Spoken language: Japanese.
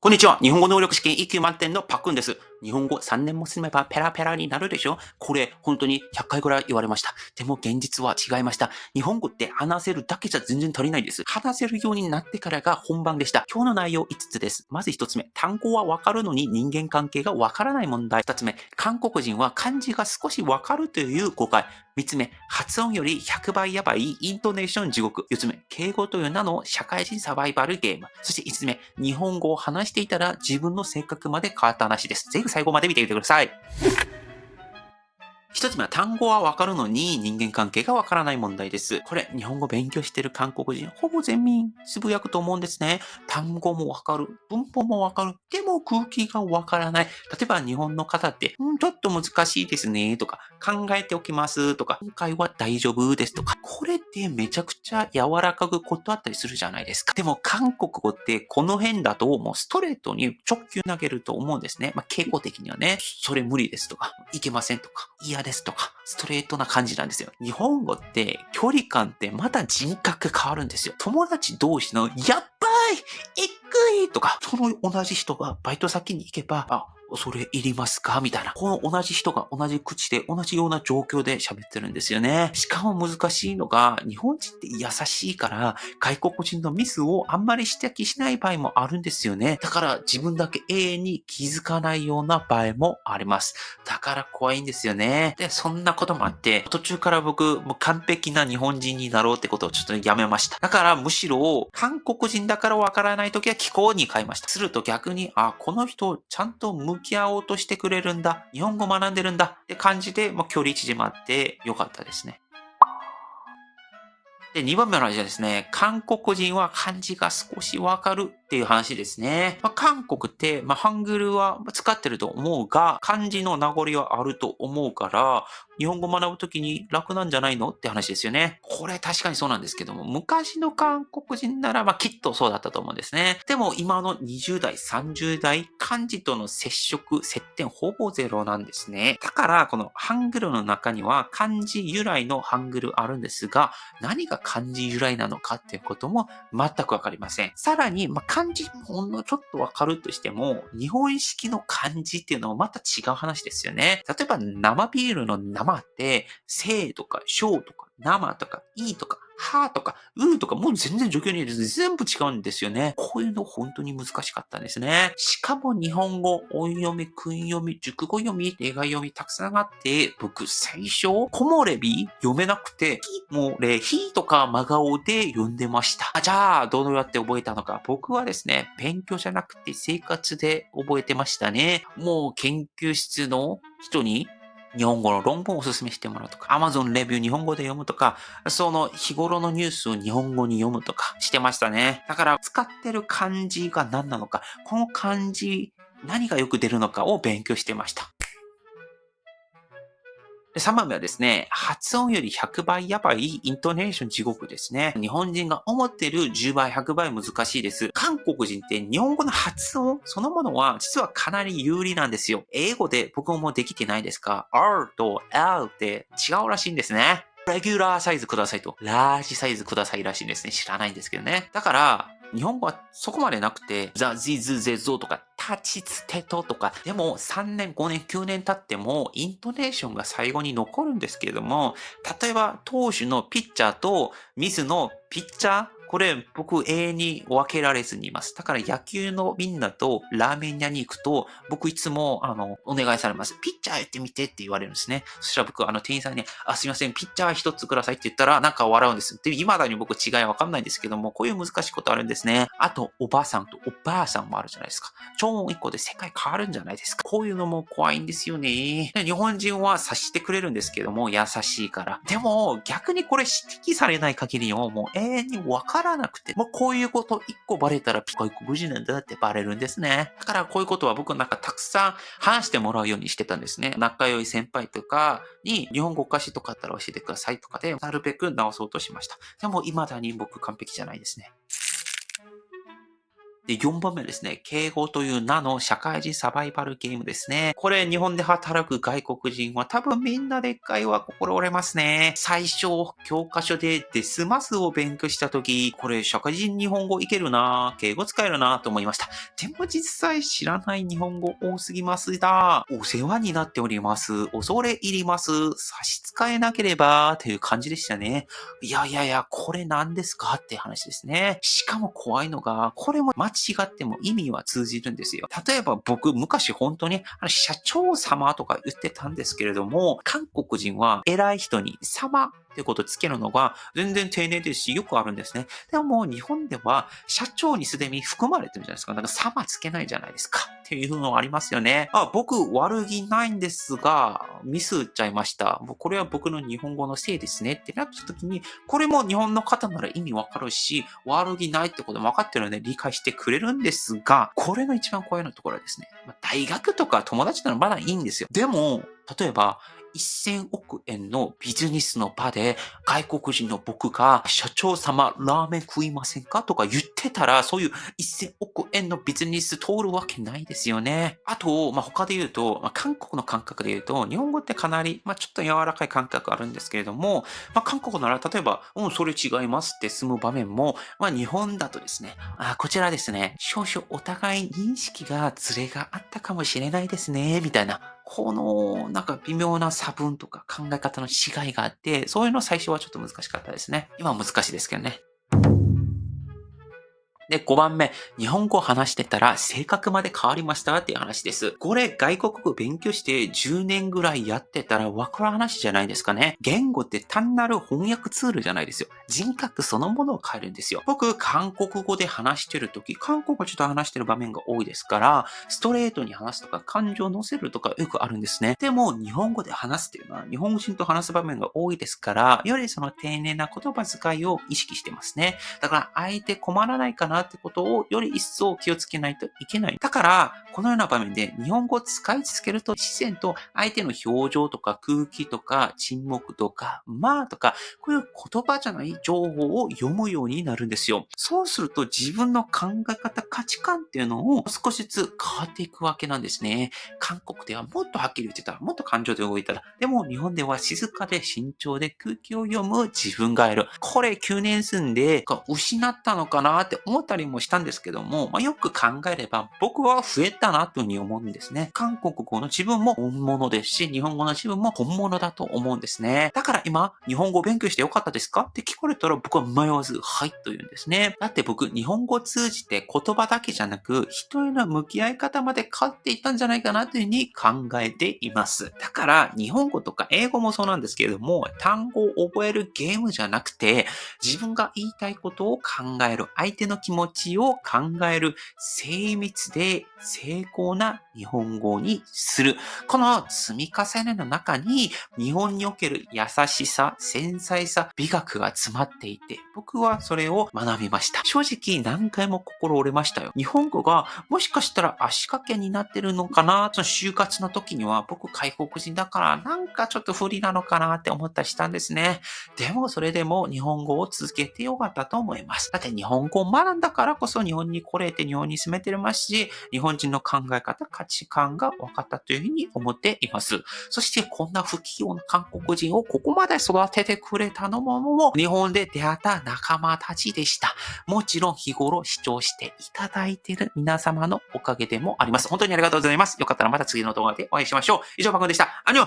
こんにちは。日本語能力試験 EQ 満点のパックンです。日本語3年も住めばペラペラになるでしょ。これ本当に100回ぐらい言われました。でも現実は違いました。日本語って話せるだけじゃ全然足りないです。話せるようになってからが本番でした。今日の内容5つです。まず1つ目。単語はわかるのに人間関係がわからない問題。2つ目。韓国人は漢字が少しわかるという誤解。3つ目。発音より100倍やばいイントネーション地獄。4つ目。敬語という名の社会人サバイバルゲーム。そして5つ目。日本語を話していたら自分の性格まで変わった話です。ぜひ最後まで見てみてください。一つ目は単語はわかるのに人間関係がわからない問題です。これ、日本語勉強してる韓国人、ほぼ全員つぶやくと思うんですね。単語もわかる、文法もわかる、でも空気がわからない。例えば日本の方って、ちょっと難しいですね、とか、考えておきますとか、今回は大丈夫ですとか、これってめちゃくちゃ柔らかく断ったりするじゃないですか。でも韓国語ってこの辺だともうストレートに直球投げると思うんですね。傾向的にはね、それ無理ですとか、いけませんとか、嫌ですとか、ストレートな感じなんですよ。日本語って距離感ってまた人格変わるんですよ。友達同士のやっばいえっくいとか、その同じ人がバイト先に行けば、それいりますかみたいな。この同じ人が同じ口で同じような状況で喋ってるんですよね。しかも難しいのが、日本人って優しいから、外国人のミスをあんまり指摘しない場合もあるんですよね。だから自分だけ永遠に気づかないような場合もあります。だから怖いんですよね。で、そんなこともあって、途中から僕、もう完璧な日本人になろうってことをちょっとやめました。だからむしろ、韓国人だからわからないときは気候に変えました。すると逆に、この人ちゃんと向き合おうとしてくれるんだ。日本語学んでるんだって感じで、距離縮まってよかったですね。で、2番目の話はですね、韓国人は漢字が少しわかるっていう話ですね。韓国って、ハングルは使ってると思うが、漢字の名残はあると思うから、日本語学ぶときに楽なんじゃないのって話ですよね。これ確かにそうなんですけども、昔の韓国人ならきっとそうだったと思うんですね。でも今の20代、30代、漢字との接点ほぼゼロなんですね。だから、このハングルの中には漢字由来のハングルあるんですが、何が漢字由来なのかっていうことも全くわかりません。さらに、漢字ほんのちょっとわかるとしても、日本式の漢字っていうのはまた違う話ですよね。例えば、生ビールの生って、生とか小とか生とかいとかはとかうとかもう全然状況によって全部違うんですよね。こういうの本当に難しかったんですね。しかも日本語、音読み、訓読み、熟語読み、例外読みたくさんあって、僕最初、木漏れ日読めなくて、もうね、ひとか真顔で読んでました。じゃあ、どうやって覚えたのか。僕はですね、勉強じゃなくて生活で覚えてましたね。もう研究室の人に日本語の論文をおすすめしてもらうとか、Amazon レビュー日本語で読むとか、その日頃のニュースを日本語に読むとかしてましたね。だから使ってる漢字が何なのか、この漢字何がよく出るのかを勉強してました。3番目はですね、発音より100倍やばいイントネーション地獄ですね。日本人が思ってる10倍、100倍難しいです。韓国人って日本語の発音そのものは実はかなり有利なんですよ。英語で僕もできてないですが、R と L って違うらしいんですね。レギュラーサイズくださいと、ラージサイズくださいらしいんですね。知らないんですけどね。だから、日本語はそこまでなくて、ザ・ジズ・ゼゾとか、タチツテトとか、でも3年、5年、9年経っても、イントネーションが最後に残るんですけれども、例えば、投手のピッチャーとミスのピッチャー、これ僕永遠に分けられずにいます。だから野球のみんなとラーメン屋に行くと、僕いつもお願いされます。ピッチャーやってみてって言われるんですね。そしたら僕店員さんに、すいません、ピッチャー一つくださいって言ったらなんか笑うんです。で、未だに僕違いわかんないんですけども、こういう難しいことあるんですね。あと、おばあさんとおばあさんもあるじゃないですか。超音一個で世界変わるんじゃないですか。こういうのも怖いんですよね。で日本人は察してくれるんですけども、優しいから。でも、逆にこれ指摘されない限りはもう永遠にわからなくて、もうこういうこと一個バレたら外国人なんだってバレるんですね。だからこういうことは僕なんかたくさん話してもらうようにしてたんですね。仲良い先輩とかに日本語おかしいとかあったら教えてくださいとかで、なるべく直そうとしました。でも未だに僕完璧じゃないですね。で、4番目はですね、敬語という名の社会人サバイバルゲームですね。これ、日本で働く外国人は多分みんなで一回は心折れますね。最初、教科書でデスマスを勉強したとき、これ、社会人日本語いけるな、敬語使えるなと思いました。でも実際知らない日本語多すぎますだ。お世話になっております。恐れ入ります。差し支えなければ、という感じでしたね。いやいやいや、これ何ですかって話ですね。しかも怖いのが、これも間違っても意味は通じるんですよ。例えば僕、昔本当に社長様とか言ってたんですけれども、韓国人は偉い人に様ってことつけるのが全然丁寧ですし、よくあるんですね。でももう日本では社長にすでに含まれてるじゃないですか。なんか様つけないじゃないですか。っていうのがありますよね。僕悪気ないんですが、ミスっちゃいました。もうこれは僕の日本語のせいですねってなった時に、これも日本の方なら意味わかるし、悪気ないってことも分かってるので理解してくれるんですが、これの一番怖いのところはですね、大学とか友達ならまだいいんですよ。でも、例えば、1000億円のビジネスの場で外国人の僕が社長様ラーメン食いませんかとか言ってたら、そういう1000億円のビジネス通るわけないですよね。あと、他で言うと、韓国の感覚で言うと、日本語ってかなり、ちょっと柔らかい感覚あるんですけれども、韓国なら例えば、それ違いますって済む場面も、日本だとですね、こちらですね、少々お互い認識がズレがあったかもしれないですね、みたいな。この、なんか微妙な差分とか考え方の違いがあって、そういうの最初はちょっと難しかったですね。今は難しいですけどね。で、5番目、日本語を話してたら性格まで変わりましたっていう話です。これ、外国語勉強して10年ぐらいやってたらわかる話じゃないですかね。言語って単なる翻訳ツールじゃないですよ。人格そのものを変えるんですよ。僕、韓国語で話してるとき、韓国語ちょっと話してる場面が多いですから、ストレートに話すとか、感情を乗せるとかよくあるんですね。でも、日本語で話すっていうのは、日本人と話す場面が多いですから、よりその丁寧な言葉遣いを意識してますね。だから、相手困らないかなってことをより一層気をつけないといけない。だから、このような場面で日本語を使い続けると自然と相手の表情とか空気とか沈黙とかとか、こういう言葉じゃない情報を読むようになるんですよ。そうすると自分の考え方、価値観っていうのを少しずつ変わっていくわけなんですね。韓国ではもっとはっきり言ってたら、もっと感情で動いたら、でも日本では静かで慎重で空気を読む自分がいる。これ9年住んで失ったのかなって思ったりもしたんですけども、よく考えれば僕は増えたなというふうに思うんですね。韓国語の自分も本物ですし、日本語の自分も本物だと思うんですね。だから今、日本語を勉強してよかったですかって聞かれたら僕は迷わず、はいと言うんですね。だって僕、日本語を通じて言葉だけじゃなく、人への向き合い方まで変わっていったんじゃないかなというふうに考えています。だから、日本語とか英語もそうなんですけれども、単語を覚えるゲームじゃなくて、自分が言いたいことを考える、相手の気持ちを考える、精密で精巧な日本語にする。この積み重ねの中に、日本における優しさ、繊細さ、美学が詰まっていて、僕はそれを学びました。正直何回も心折れましたよ。日本語がもしかしたら足掛けになってるのかな、その就活の時には僕外国人だからなんかちょっと不利なのかなって思ったりしたんですね。でもそれでも日本語を続けてよかったと思います。だって日本語を学んだからこそ日本に来れて日本に住めてますし、日本人の考え方、価値観が分かったというふうに思っています。そしてこんな不器用な韓国人をここまで育ててくれたのも日本で出会った仲間たちでした。もちろん日頃視聴していただいている皆様のおかげでもあります。本当にありがとうございます。よかったらまた次の動画でお会いしましょう。以上、パクンでした。アニョン